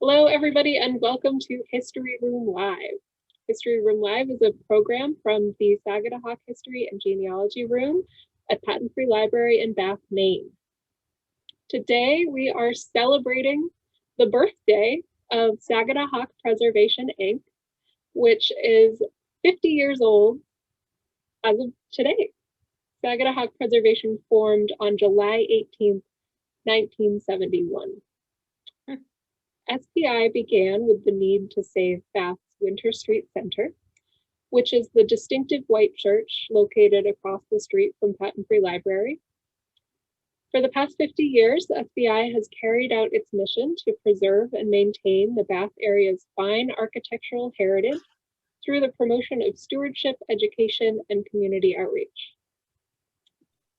Hello, everybody, and welcome to History Room Live. History Room Live is a program from the Sagadahoc History and Genealogy Room at Patent Free Library in Bath, Maine. Today, we are celebrating the birthday of Sagadahoc Preservation, Inc., which is 50 years old as of today. Sagadahoc Preservation formed on July 18th, 1971. SPI began with the need to save Bath's Winter Street Center, which is the distinctive white church located across the street from Patent Free Library. For the past 50 years, SPI has carried out its mission to preserve and maintain the Bath area's fine architectural heritage through the promotion of stewardship, education, and community outreach.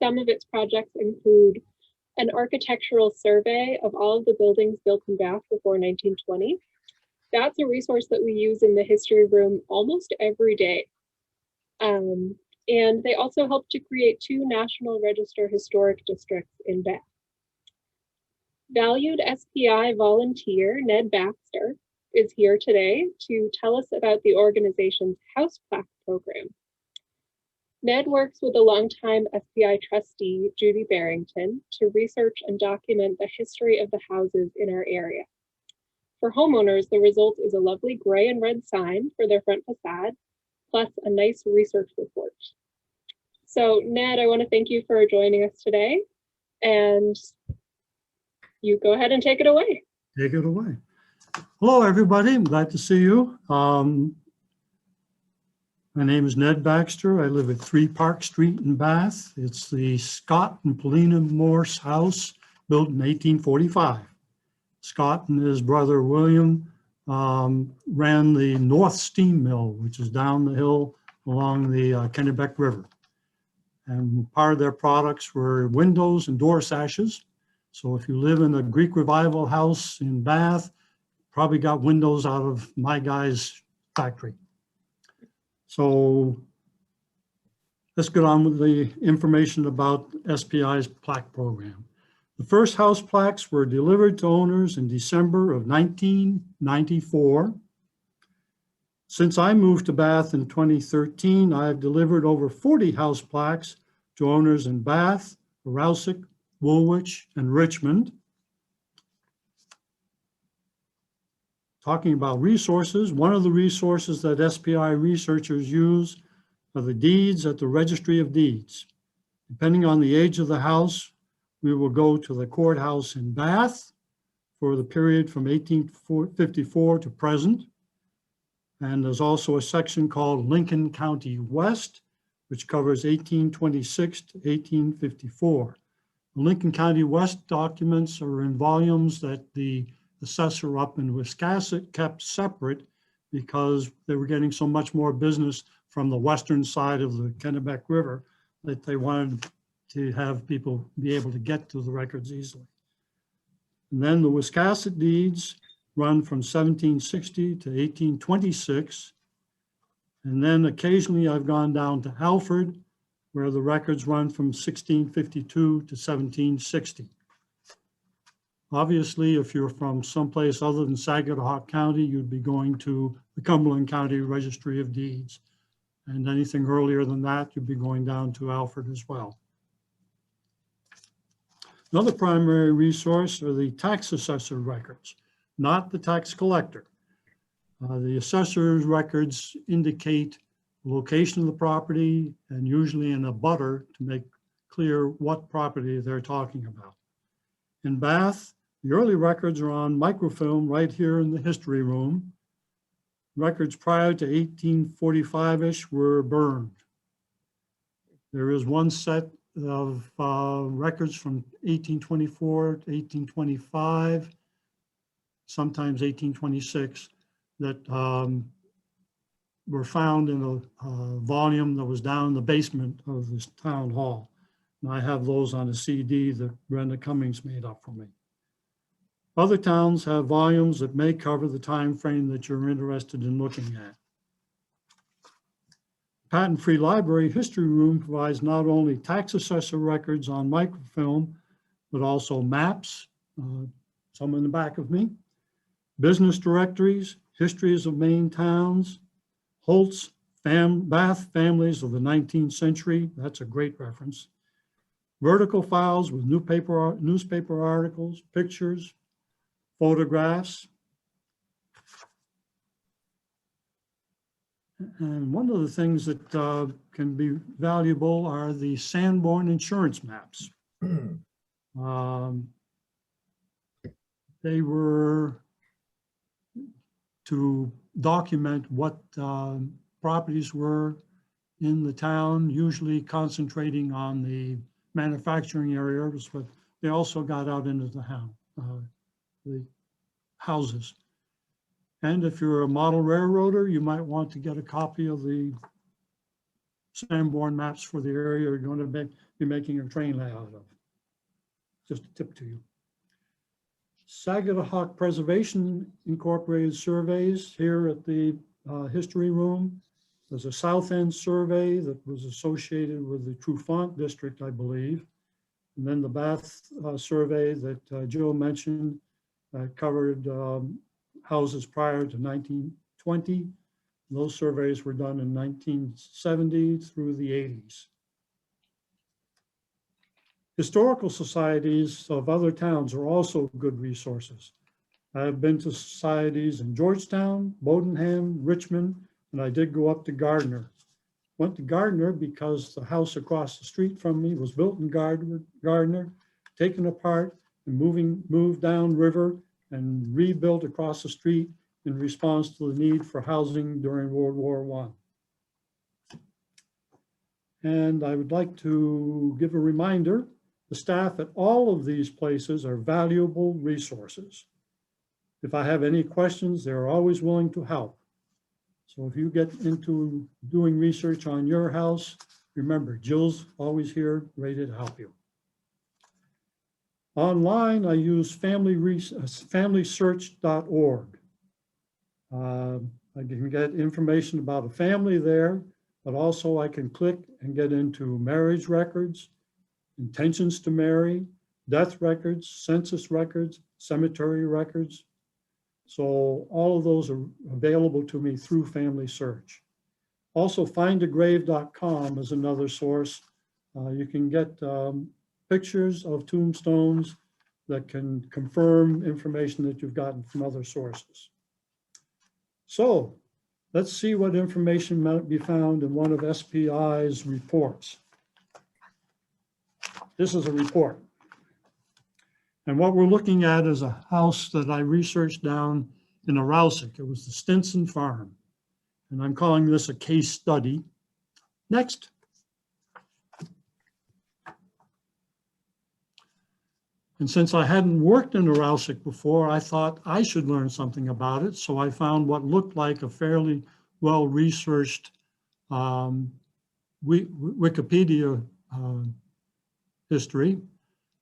Some of its projects include an architectural survey of all of the buildings built in Bath before 1920. That's a resource that we use in the history room almost every day. And they also helped to create 2 National Register historic districts in Bath. Valued SPI volunteer Ned Baxter is here today to tell us about the organization's House Plaque program. Ned works with a longtime SPI trustee, Judy Barrington, to research and document the history of the houses in our area. For homeowners, the result is a lovely gray and red sign for their front facade, plus a nice research report. So Ned, I want to thank you for joining us today, and you go ahead and take it away. Take it away. Hello, everybody. I'm glad to see you. My name is Ned Baxter. I live at 3 Park Street in Bath. It's the Scott and Paulina Morse house built in 1845. Scott and his brother William ran the North Steam Mill, which is down the hill along the Kennebec River. And part of their products were windows and door sashes. So if you live in a Greek Revival house in Bath, probably got windows out of my guy's factory. So let's get on with the information about SPI's plaque program. The first house plaques were delivered to owners in December of 1994. Since I moved to Bath in 2013, I've delivered over 40 house plaques to owners in Bath, Rouseck, Woolwich, and Richmond. Talking about resources, one of the resources that SPI researchers use are the deeds at the Registry of Deeds. Depending on the age of the house, we will go to the courthouse in Bath for the period from 1854 to present. And there's also a section called Lincoln County West, which covers 1826 to 1854. The Lincoln County West documents are in volumes that the assessor up in Wiscasset kept separate because they were getting so much more business from the western side of the Kennebec River that they wanted to have people be able to get to the records easily. And then the Wiscasset deeds run from 1760 to 1826. And then occasionally I've gone down to Alfred, where the records run from 1652 to 1760. Obviously, if you're from someplace other than Sagadahoc County, you'd be going to the Cumberland County Registry of Deeds. And anything earlier than that, you'd be going down to Alfred as well. Another primary resource are the tax assessor records, not the tax collector. The assessor's records indicate the location of the property and usually in a butter to make clear what property they're talking about. In Bath, the early records are on microfilm right here in the history room. Records prior to 1845-ish were burned. There is one set of records from 1824 to 1825, sometimes 1826, that were found in a volume that was down in the basement of this town hall. And I have those on a CD that Brenda Cummings made up for me. Other towns have volumes that may cover the time frame that you're interested in looking at. Patent Free Library History Room provides not only tax assessor records on microfilm, but also maps, some in the back of me, business directories, histories of Maine towns, Holt's Bath families of the 19th century. That's a great reference. Vertical files with newspaper articles, pictures, photographs. And one of the things that can be valuable are the Sanborn insurance maps. They were to document what properties were in the town, usually concentrating on the manufacturing areas, but they also got out into the houses. And if you're a model railroader, you might want to get a copy of the Sanborn maps for the area you're going to be making a train layout of. Just a tip to you. Sagadahoc Preservation Incorporated surveys here at the History Room. There's a South End survey that was associated with the Trufant district, I believe. And then the Bath survey that Jill mentioned covered houses prior to 1920. Those surveys were done in 1970 through the 80s. Historical societies of other towns are also good resources. I've been to societies in Georgetown, Bowdoinham, Richmond, and I did go up to Gardner. Went to Gardner because the house across the street from me was built in Gardner, taken apart and moved down river and rebuilt across the street in response to the need for housing during World War I. And I would like to give a reminder, the staff at all of these places are valuable resources. If I have any questions, they're always willing to help. So if you get into doing research on your house, remember, Jill's always here, ready to help you. Online, I use familysearch.org. I can get information about a family there, but also I can click and get into marriage records, intentions to marry, death records, census records, cemetery records. So all of those are available to me through Family Search. Also, findagrave.com is another source. You can get pictures of tombstones that can confirm information that you've gotten from other sources. So let's see what information might be found in one of SPI's reports. This is a report. And what we're looking at is a house that I researched down in Arousic. It was the Stinson Farm. And I'm calling this a case study. Next. And since I hadn't worked in Arousic before, I thought I should learn something about it. So I found what looked like a fairly well-researched Wikipedia history.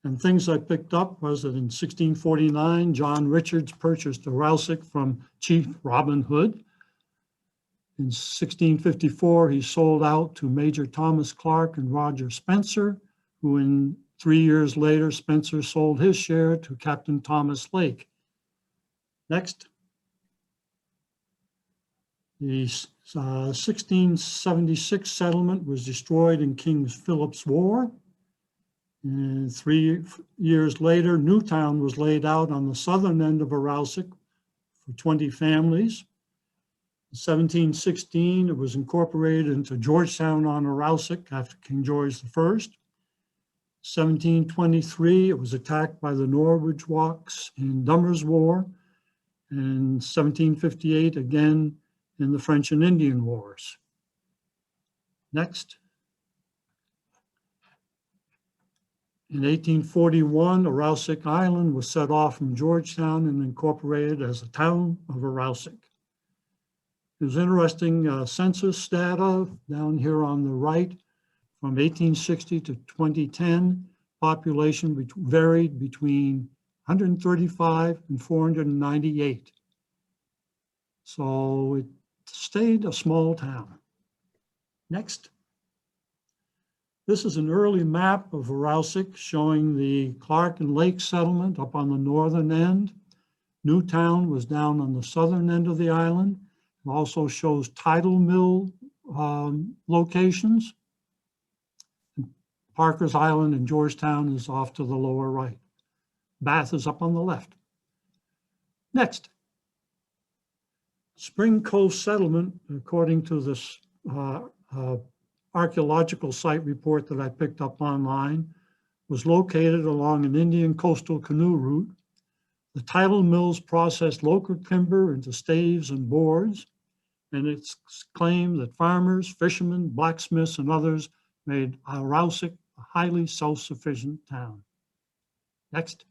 And things I picked up was that in 1649, John Richards purchased Arousic from Chief Robin Hood. In 1654, he sold out to Major Thomas Clark and Roger Spencer, who in 3 years later, Spencer sold his share to Captain Thomas Lake. Next. The 1676 settlement was destroyed in King Philip's War. And 3 years later, Newtown was laid out on the southern end of Arousic for 20 families. In 1716, it was incorporated into Georgetown on Arousic after King George I. 1723, it was attacked by the Norwich in Dummer's War. And 1758, again, in the French and Indian Wars. Next. In 1841, Arousic Island was set off from Georgetown and incorporated as a town of Arousic. There's interesting census data down here on the right. From 1860 to 2010, population varied between 135 and 498. So it stayed a small town. Next. This is an early map of Arousic showing the Clark and Lake settlement up on the northern end. Newtown was down on the southern end of the island. It also shows tidal mill locations. Parker's Island and Georgetown is off to the lower right. Bath is up on the left. Next, Spring Cove Settlement, according to this archaeological site report that I picked up online, was located along an Indian coastal canoe route. The tidal mills processed local timber into staves and boards, and it's claimed that farmers, fishermen, blacksmiths, and others made Arausic a highly self-sufficient town. Next.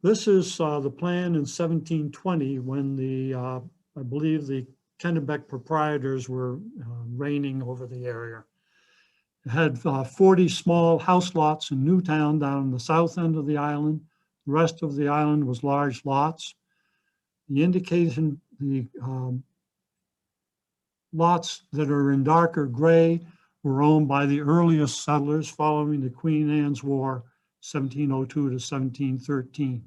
This is the plan in 1720 when I believe the Kennebec proprietors were reigning over the area. It had 40 small house lots in Newtown down the south end of the island. The rest of the island was large lots. The indication, the lots that are in darker gray were owned by the earliest settlers following the Queen Anne's War, 1702 to 1713.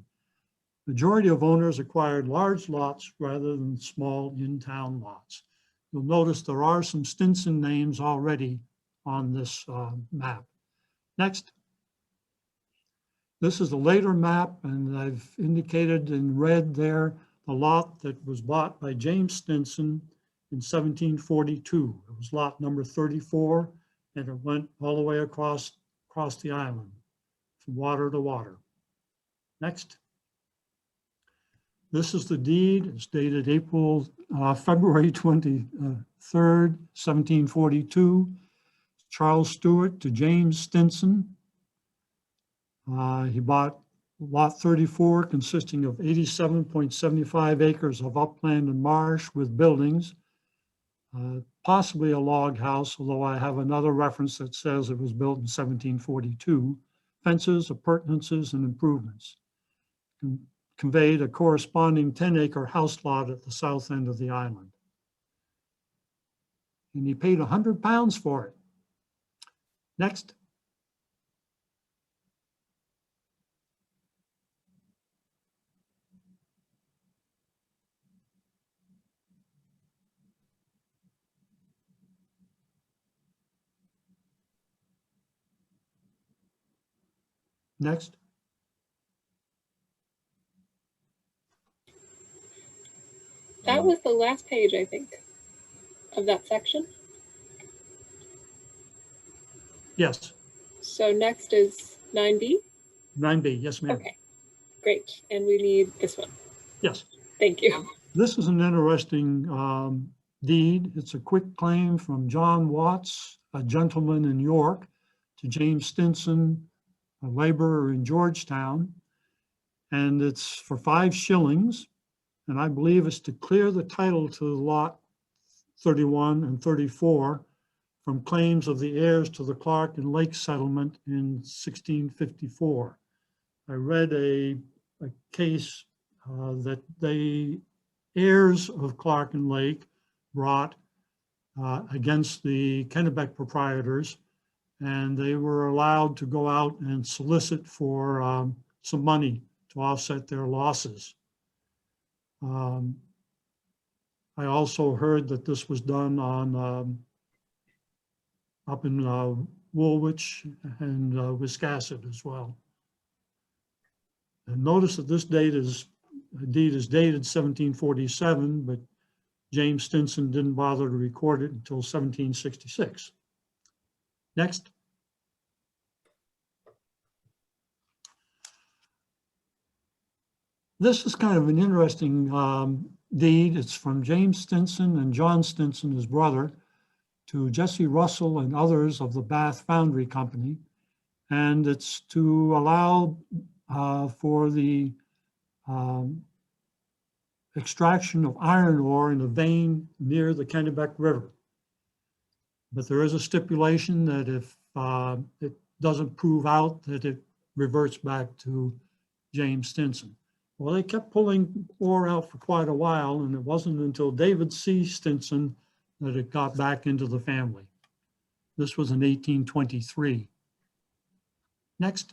Majority of owners acquired large lots rather than small in-town lots. You'll notice there are some Stinson names already on this map. Next. This is a later map, and I've indicated in red there the lot that was bought by James Stinson in 1742. It was lot number 34, and it went all the way across the island, from water to water. Next. This is the deed. It's dated February 23rd, 1742. Charles Stewart to James Stinson. He bought lot 34, consisting of 87.75 acres of upland and marsh with buildings, possibly a log house, although I have another reference that says it was built in 1742, fences, appurtenances, and improvements. Conveyed a corresponding 10-acre house lot at the south end of the island. And he paid £100 for it. Next. Next. That was the last page, I think, of that section. Yes. So next is 9B? 9B, yes, ma'am. Okay, great. And we need this one. Yes. Thank you. This is an interesting deed. It's a quick claim from John Watts, a gentleman in York, to James Stinson, a laborer in Georgetown. And it's for 5 shillings. And I believe it's to clear the title to lot 31 and 34 from claims of the heirs to the Clark and Lake settlement in 1654. I read a case that the heirs of Clark and Lake brought against the Kennebec proprietors, and they were allowed to go out and solicit for some money to offset their losses. I also heard that this was done on up in Woolwich and Wiscasset as well. And notice that this deed is dated 1747, but James Stinson didn't bother to record it until 1766. Next. This is kind of an interesting deed. It's from James Stinson and John Stinson, his brother, to Jesse Russell and others of the Bath Foundry Company. And it's to allow for the extraction of iron ore in a vein near the Kennebec River. But there is a stipulation that if it doesn't prove out, that it reverts back to James Stinson. Well, they kept pulling ore out for quite a while, and it wasn't until David C. Stinson that it got back into the family. This was in 1823. Next.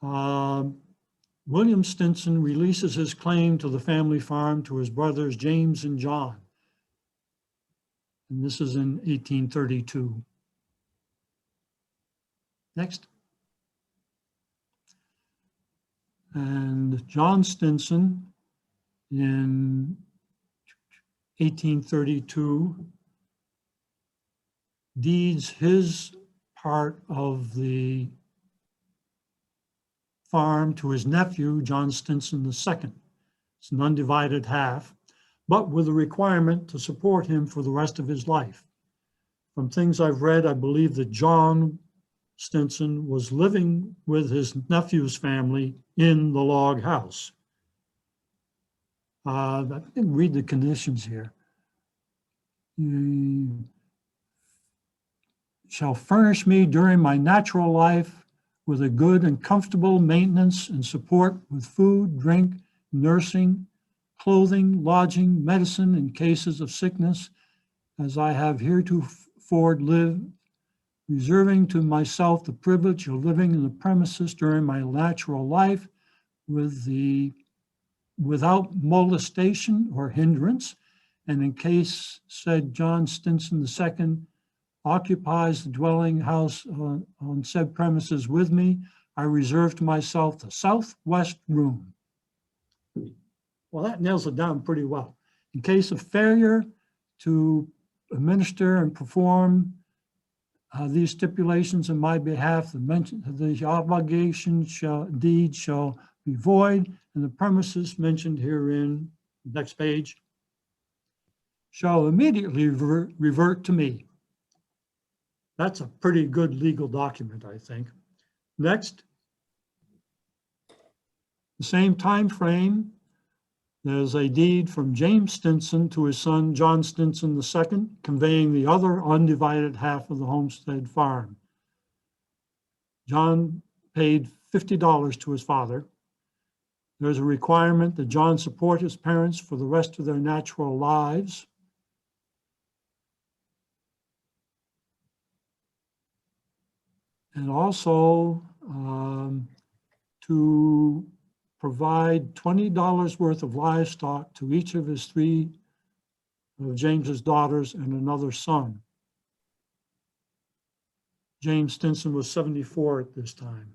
William Stinson releases his claim to the family farm to his brothers James and John. And this is in 1832. Next. And John Stinson in 1832 deeds his part of the farm to his nephew, John Stinson II. It's an undivided half, but with a requirement to support him for the rest of his life. From things I've read, I believe that John Stinson was living with his nephew's family in the log house. I can read the conditions here. You shall furnish me during my natural life with a good and comfortable maintenance and support with food, drink, nursing, clothing, lodging, medicine in cases of sickness, as I have heretofore lived, reserving to myself the privilege of living in the premises during my natural life without molestation or hindrance, and in case said John Stinson II occupies the dwelling house on said premises with me, I reserve to myself the southwest room. Well, that nails it down pretty well. In case of failure to administer and perform these stipulations in my behalf, the obligation deed shall be void, and the premises mentioned herein, next page, shall immediately revert to me. That's a pretty good legal document, I think. Next, the same time frame, there's a deed from James Stinson to his son, John Stinson II, conveying the other undivided half of the homestead farm. John paid $50 to his father. There's a requirement that John support his parents for the rest of their natural lives. And also to provide $20 worth of livestock to each of James's daughters and another son. James Stinson was 74 at this time.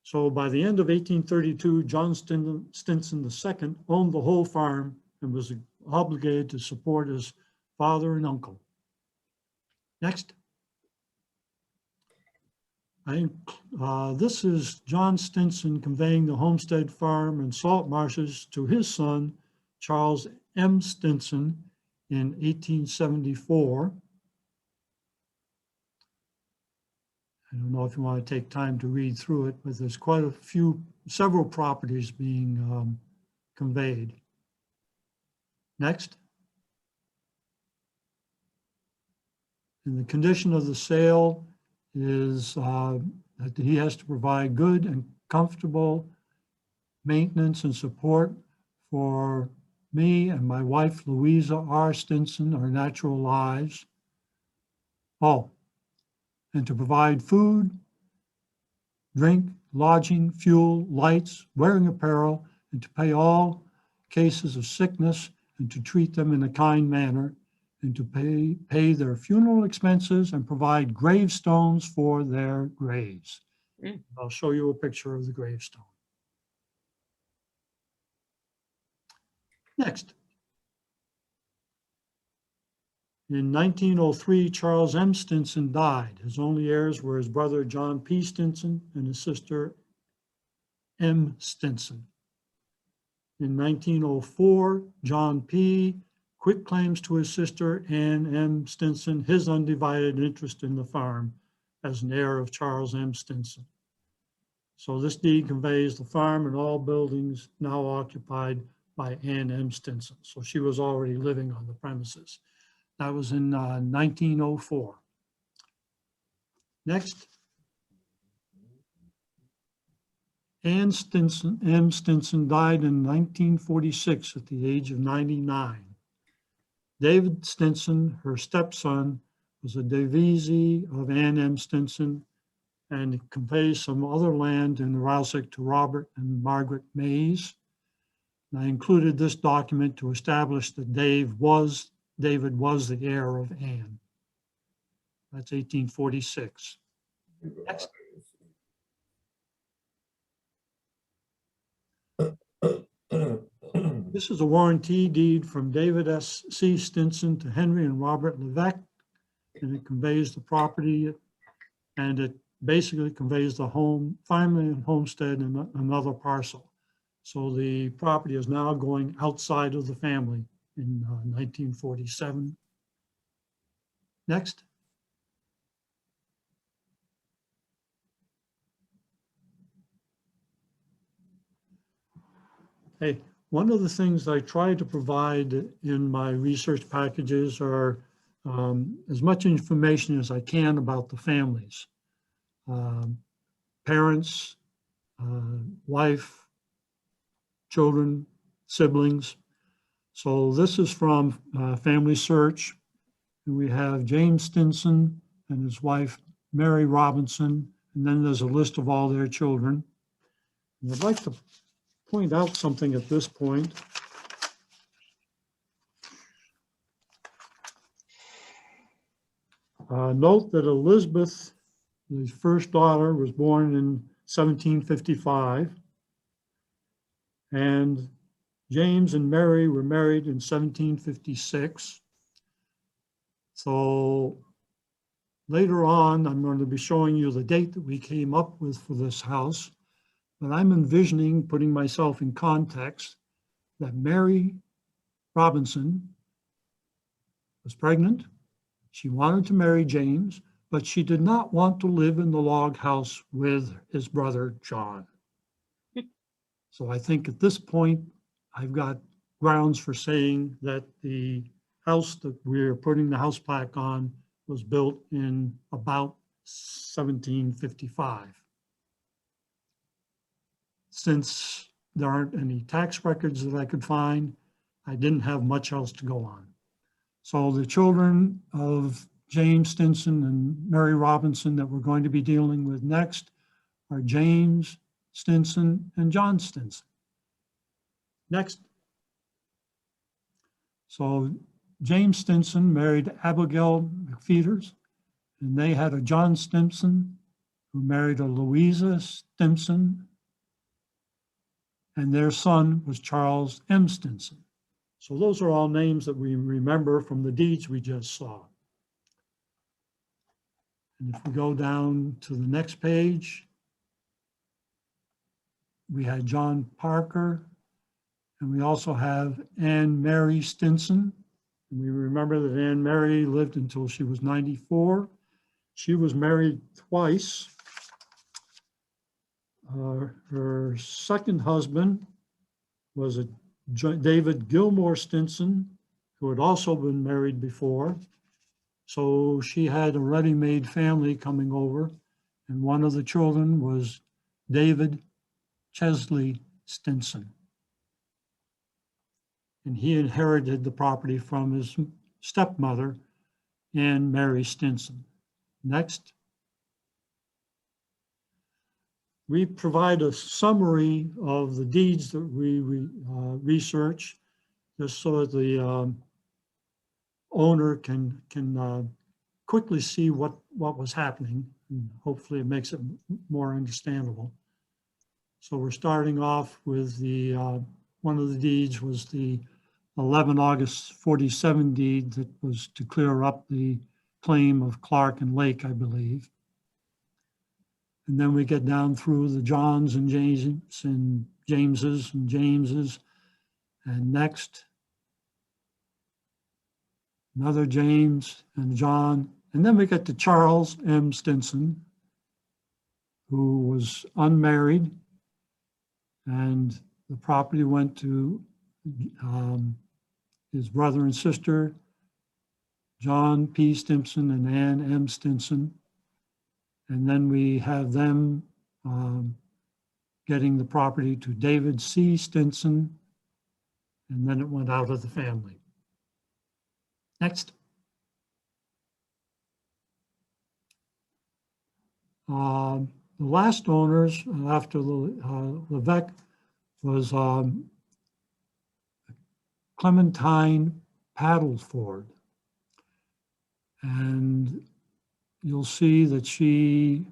So by the end of 1832, John Stinson II owned the whole farm and was obligated to support his father and uncle. Next. This is John Stinson conveying the homestead farm and salt marshes to his son, Charles M. Stinson, in 1874. I don't know if you want to take time to read through it, but there's several properties being conveyed. Next. And the condition of the sale is that he has to provide good and comfortable maintenance and support for me and my wife, Louisa R. Stinson, our natural lives. Oh, and to provide food, drink, lodging, fuel, lights, wearing apparel, and to pay all cases of sickness and to treat them in a kind manner, and to pay their funeral expenses and provide gravestones for their graves. I'll show you a picture of the gravestone. Next. In 1903, Charles M. Stinson died. His only heirs were his brother John P. Stinson and his sister M. Stinson. In 1904, John P. quit claims to his sister Ann M. Stinson his undivided interest in the farm as an heir of Charles M. Stinson. So this deed conveys the farm and all buildings now occupied by Ann M. Stinson. So she was already living on the premises. That was in 1904. Next. Ann Stinson, M. Stinson died in 1946 at the age of 99. David Stinson, her stepson, was a devotee of Ann M. Stinson and it conveys some other land in Rouseck to Robert and Margaret Mays. And I included this document to establish that David was the heir of Anne. That's 1846. Next. This is a warranty deed from David C. Stinson to Henry and Robert Levesque, and it conveys the property, and it basically conveys the home, family and homestead in another parcel. So the property is now going outside of the family in 1947. Next. Hey, one of the things I try to provide in my research packages are as much information as I can about the families, parents, wife, children, siblings. So this is from Family Search. And we have James Stinson and his wife, Mary Robinson, and then there's a list of all their children. And I'd like to point out something at this point. Note that Elizabeth, the first daughter, was born in 1755, and James and Mary were married in 1756. So later on, I'm going to be showing you the date that we came up with for this house, but I'm envisioning, putting myself in context, that Mary Robinson was pregnant. She wanted to marry James, but she did not want to live in the log house with his brother, John. So I think at this point, I've got grounds for saying that the house that we're putting the house plaque on was built in about 1755. Since there aren't any tax records that I could find, I didn't have much else to go on. So the children of James Stinson and Mary Robinson that we're going to be dealing with next are James Stinson and John Stinson. Next. So James Stinson married Abigail McFeeters, and they had a John Stinson who married a Louisa Stinson, and their son was Charles M. Stinson. So those are all names that we remember from the deeds we just saw. And if we go down to the next page, we had John Parker, and we also have Anne Mary Stinson. And we remember that Anne Mary lived until she was 94. She was married twice. Her second husband was a David Gilmore Stinson, who had also been married before. So she had a ready-made family coming over, and one of the children was David Chesley Stinson. And he inherited the property from his stepmother, Anne Mary Stinson. Next. We provide a summary of the deeds that we research, just so that the owner can quickly see what was happening, and hopefully it makes it more understandable. So we're starting off with the one of the deeds was the 11 August 47 deed that was to clear up the claim of Clark and Lake, I believe. And then we get down through the Johns and James and Jameses. And next, another James and John. And then we get to Charles M. Stinson, who was unmarried. And the property went to his brother and sister, John P. Stinson and Ann M. Stinson. And then we have them getting the property to David C. Stinson, and then it went out of the family. Next. The last owners after Levesque was Clementine Paddleford. And you'll see that she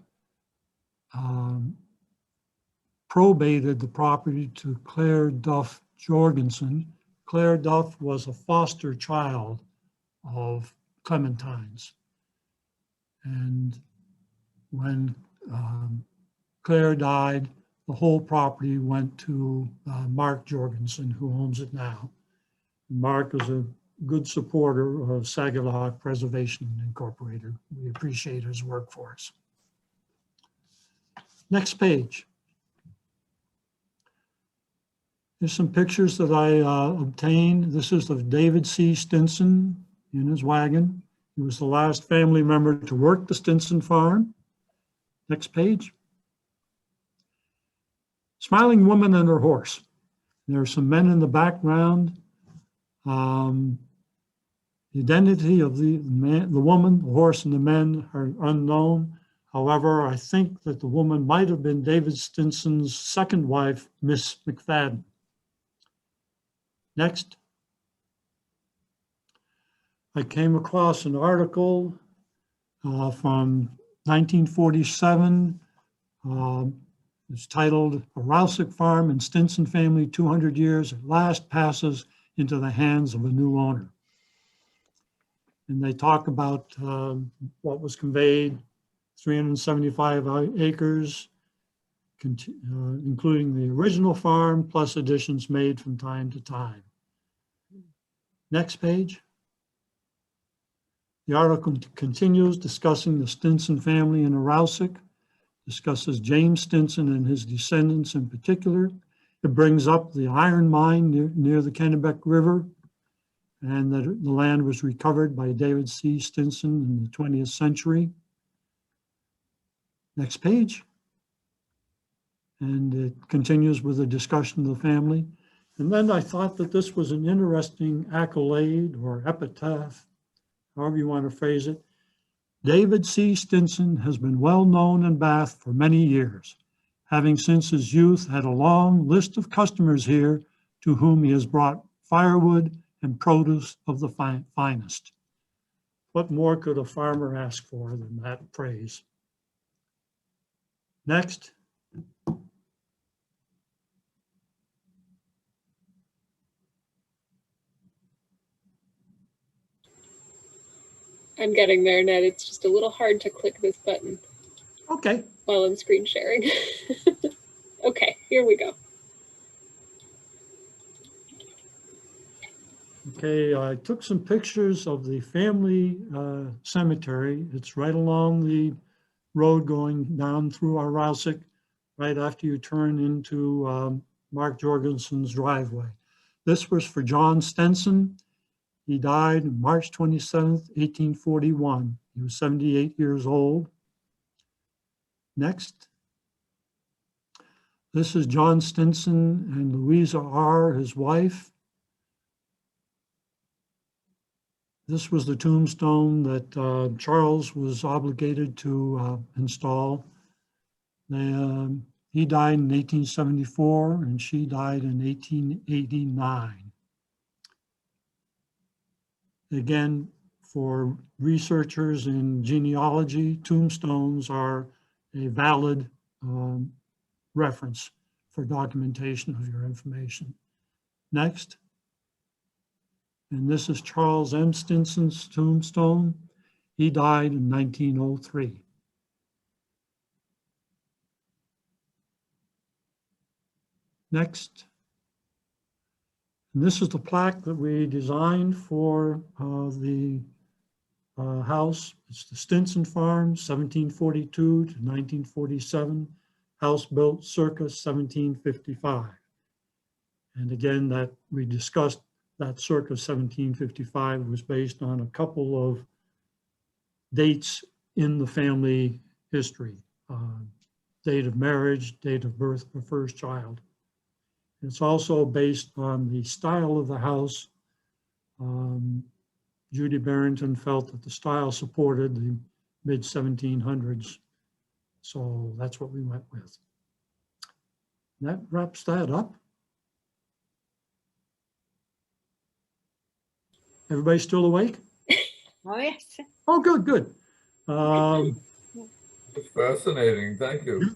probated the property to Claire Duff Jorgensen. Claire Duff was a foster child of Clementine's. And when Claire died, the whole property went to Mark Jorgensen, who owns it now. Mark is a good supporter of Sagadahoc Preservation Incorporated. We appreciate his work for us. Next page. Here's some pictures that I obtained. This is of David C. Stinson in his wagon. He was the last family member to work the Stinson farm. Next page. Smiling woman and her horse. There are some men in the background. The identity of the woman, the horse, and the men are unknown. However, I think that the woman might have been David Stinson's second wife, Miss McFadden. Next. I came across an article from 1947. It's titled, "A Rousick Farm and Stinson Family 200 Years at Last Passes into the Hands of a New Owner." And they talk about what was conveyed, 375 acres, including the original farm, plus additions made from time to time. Next page. The article continues discussing the Stinson family in Rousick, discusses James Stinson and his descendants in particular. It brings up the iron mine near the Kennebec River, and that the land was recovered by David C. Stinson in the 20th century. Next page. And it continues with a discussion of the family. And then I thought that this was an interesting accolade or epitaph, however you want to phrase it. David C. Stinson has been well known in Bath for many years, having since his youth had a long list of customers here to whom he has brought firewood and produce of the finest. What more could a farmer ask for than that praise? Next. I'm getting there, Ned. It's just a little hard to click this button. Okay. While I'm screen sharing. Okay, here we go. Okay, I took some pictures of the family cemetery. It's right along the road going down through our Rousick, right after you turn into Mark Jorgensen's driveway. This was for John Stenson. He died March 27th, 1841. He was 78 years old. Next. This is John Stinson and Louisa R., his wife. This was the tombstone that Charles was obligated to install. He died in 1874 and she died in 1889. Again, for researchers in genealogy, tombstones are a valid reference for documentation of your information. Next. And this is Charles M. Stinson's tombstone. He died in 1903. Next. And this is the plaque that we designed for the house. It's the Stinson Farm, 1742 to 1947, house built circa 1755. And again, that we discussed that circa 1755 was based on a couple of dates in the family history. Date of marriage, date of birth of the first child. It's also based on the style of the house. Judy Barrington felt that the style supported the mid-1700s So that's what we went with. That wraps that up. Everybody still awake? Oh, yes. Oh, good, good. It's fascinating. Thank you.